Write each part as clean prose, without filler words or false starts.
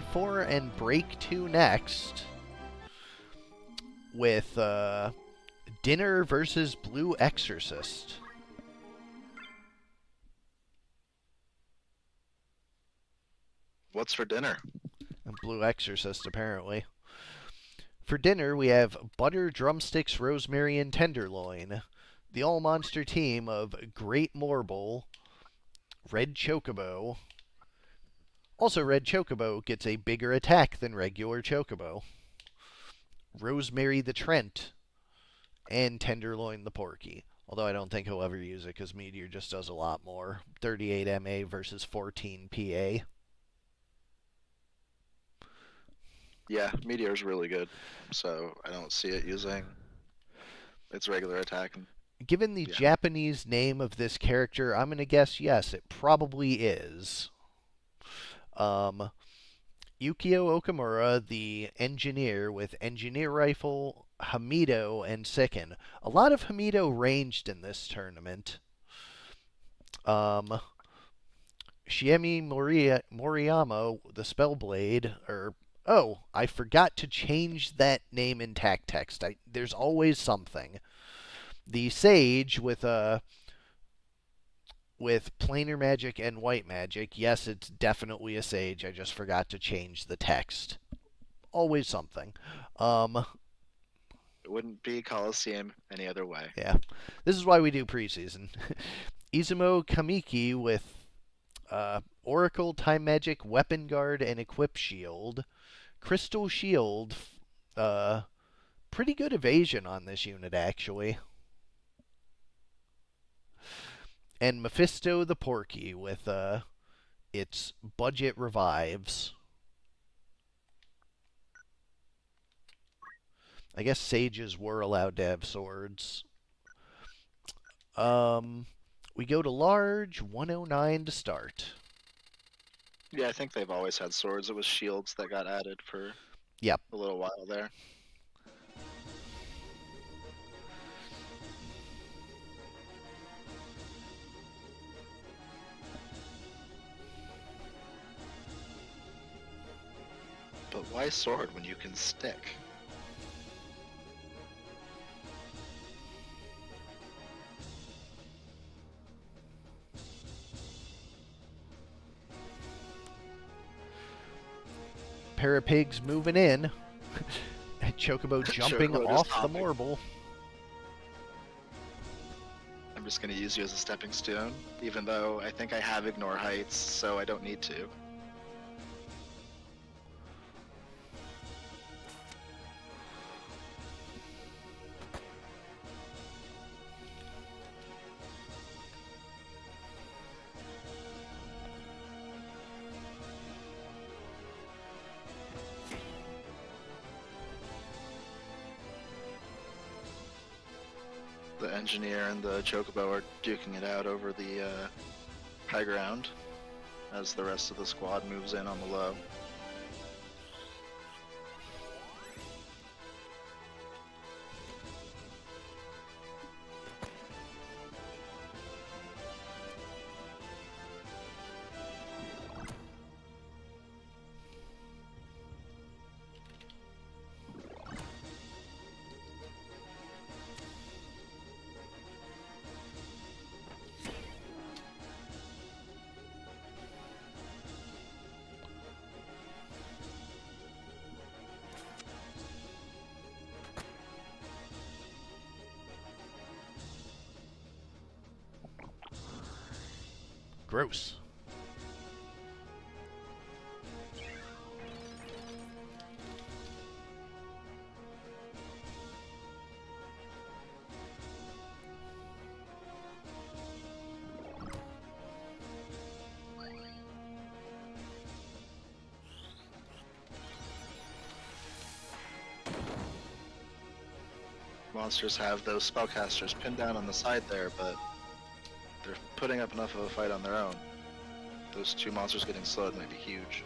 4 and break 2 next with Dinner versus Blue Exorcist. What's for dinner? And Blue Exorcist, apparently. For dinner, we have butter, drumsticks, rosemary, and tenderloin. The all-monster team of Great Morble, Red Chocobo. Also, Red Chocobo gets a bigger attack than regular Chocobo. Rosemary the Trent, and Tenderloin the Porky. Although I don't think he'll ever use it because Meteor just does a lot more. 38 MA versus 14 PA. Yeah, Meteor's really good, so I don't see it using its regular attack. Given the Yeah. Japanese name of this character, I'm going to guess yes, it probably is. Yukio Okamura, the engineer with Engineer Rifle, Hamido, and Sikken. A lot of Hamido ranged in this tournament. Shiemi Moriyama, the Spellblade, I forgot to change that name in TAC text. There's always something. The Sage with planar magic and white magic. Yes, it's definitely a Sage. I just forgot to change the text. Always something. It wouldn't be Colosseum any other way. Yeah. This is why we do preseason. Izumo Kamiki with Oracle, Time Magic, Weapon Guard, and Equip Shield. Crystal Shield. Pretty good evasion on this unit, actually. And Mephisto the Porky with its budget revives. I guess sages were allowed to have swords. We go to large, 109 to start. Yeah, I think they've always had swords. It was shields that got added for Yep. a little while there. But why sword when you can stick? Pair of pigs moving in. Chocobo jumping Chocobo off just the hopping. marble. I'm just going to use you as a stepping stone, even though I think I have ignore heights, so I don't need to. The engineer and the chocobo are duking it out over the high ground as the rest of the squad moves in on the low. Gross. Monsters have those spellcasters pinned down on the side there, but they're putting up enough of a fight on their own. Those two monsters getting slowed might be huge.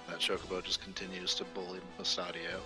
That chocobo just continues to bully Mustadio.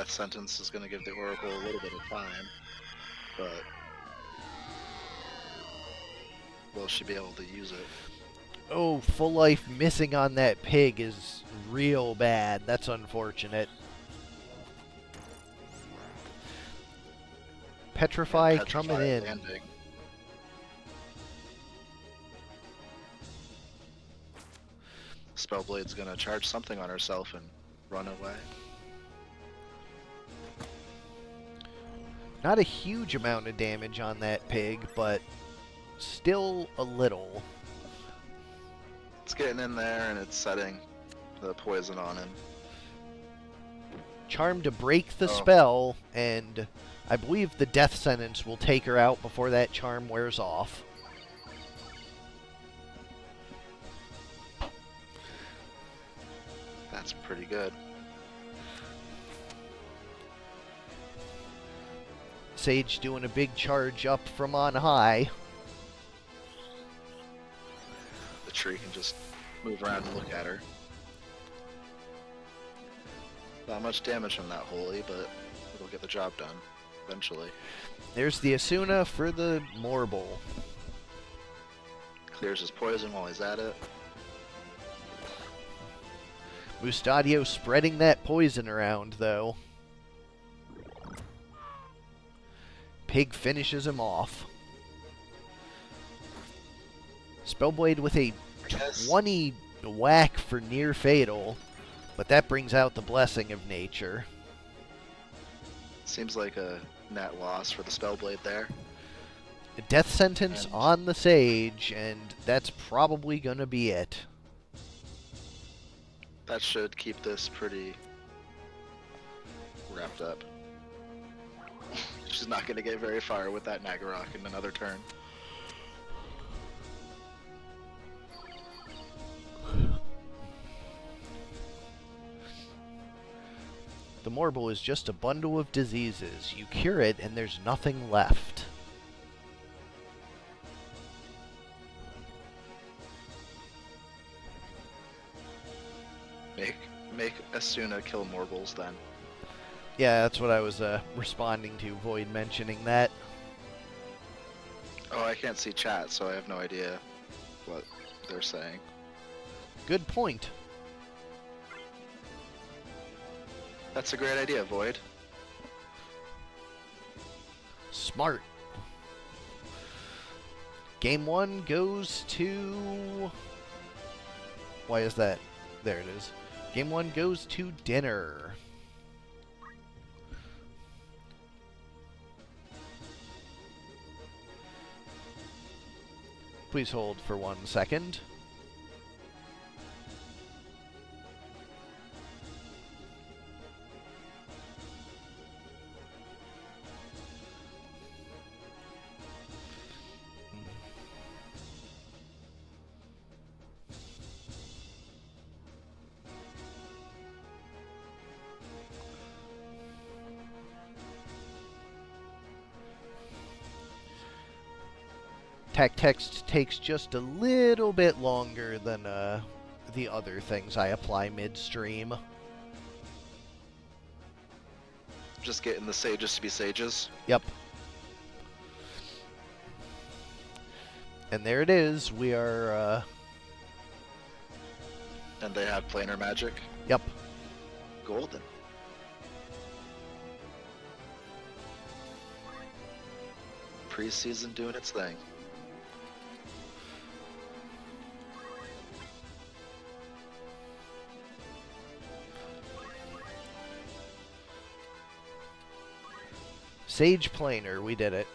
Death Sentence is going to give the Oracle a little bit of time, but will she be able to use it? Oh, Full Life missing on that pig is real bad. That's unfortunate. Petrify coming in. Landing. Spellblade's gonna charge something on herself and run away. Not a huge amount of damage on that pig, but still a little. It's getting in there and it's setting the poison on him. Charm to break the spell, and I believe the Death Sentence will take her out before that charm wears off. That's pretty good. Sage doing a big charge up from on high. The tree can just move around and look at her. Not much damage from that holy, but it'll get the job done eventually. There's the Asuna for the Morble. Clears his poison while he's at it. Mustadio spreading that poison around, though. Pig finishes him off. Spellblade with a 20 whack for near fatal, but that brings out the blessing of nature. Seems like a net loss for the Spellblade there. A Death Sentence on the Sage, and that's probably going to be it. That should keep this pretty wrapped up. She's not going to get very far with that Nagorok in another turn. The Morble is just a bundle of diseases. You cure it, and there's nothing left. Make Asuna kill Morbles then. Yeah, that's what I was responding to, Void mentioning that. Oh, I can't see chat, so I have no idea what they're saying. Good point. That's a great idea, Void. Smart. Game 1 goes to... Why is that? There it is. Game 1 goes to dinner. Please hold for 1 second. Text takes just a little bit longer than the other things I apply midstream. Just getting the sages to be sages. Yep. And there it is. We are... And they have planar magic. Yep. Golden. Preseason doing its thing. Sage Planar, we did it.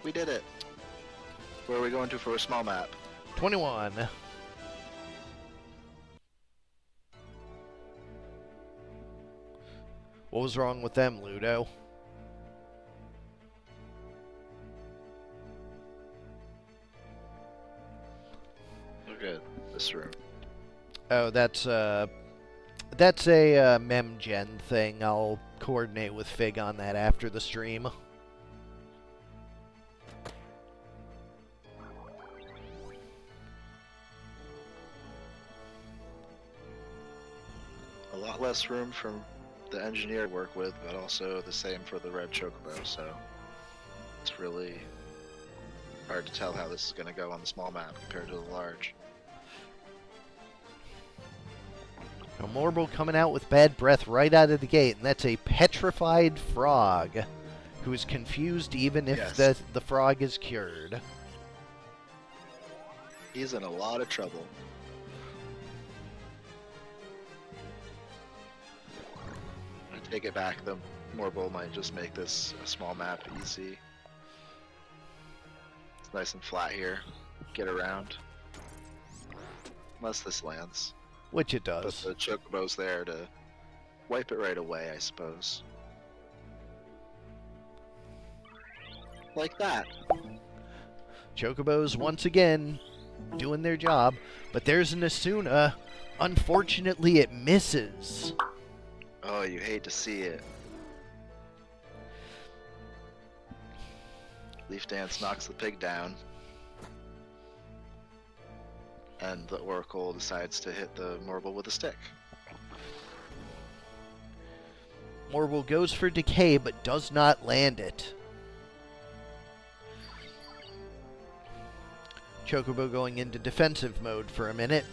We did it. Where are we going to for a small map? 21. What was wrong with them, Ludo? We're good. This room. Oh, that's a memgen thing. I'll coordinate with Fig on that after the stream. A lot less room for the engineer to work with, but also the same for the red chocobo, so it's really hard to tell how this is going to go on the small map compared to the large. Now, Morble coming out with bad breath right out of the gate, and that's a petrified frog who is confused even if Yes. the frog is cured. He's in a lot of trouble. I take it back, the Morble might just make this a small map easy. It's nice and flat here. Get around. Unless this lands. Which it But does. the Chocobo's there to wipe it right away, I suppose. Like that. Chocobos once again doing their job, but there's an Asuna. Unfortunately, it misses. Oh, you hate to see it. Leaf Dance knocks the pig down. And the Oracle decides to hit the Morble with a stick. Morble goes for decay, but does not land it. Chocobo going into defensive mode for a minute.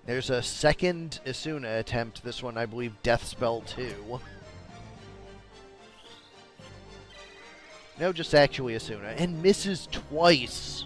There's a second Asuna attempt. This one, I believe, Death Spell 2. No, just actually Asuna. And misses twice.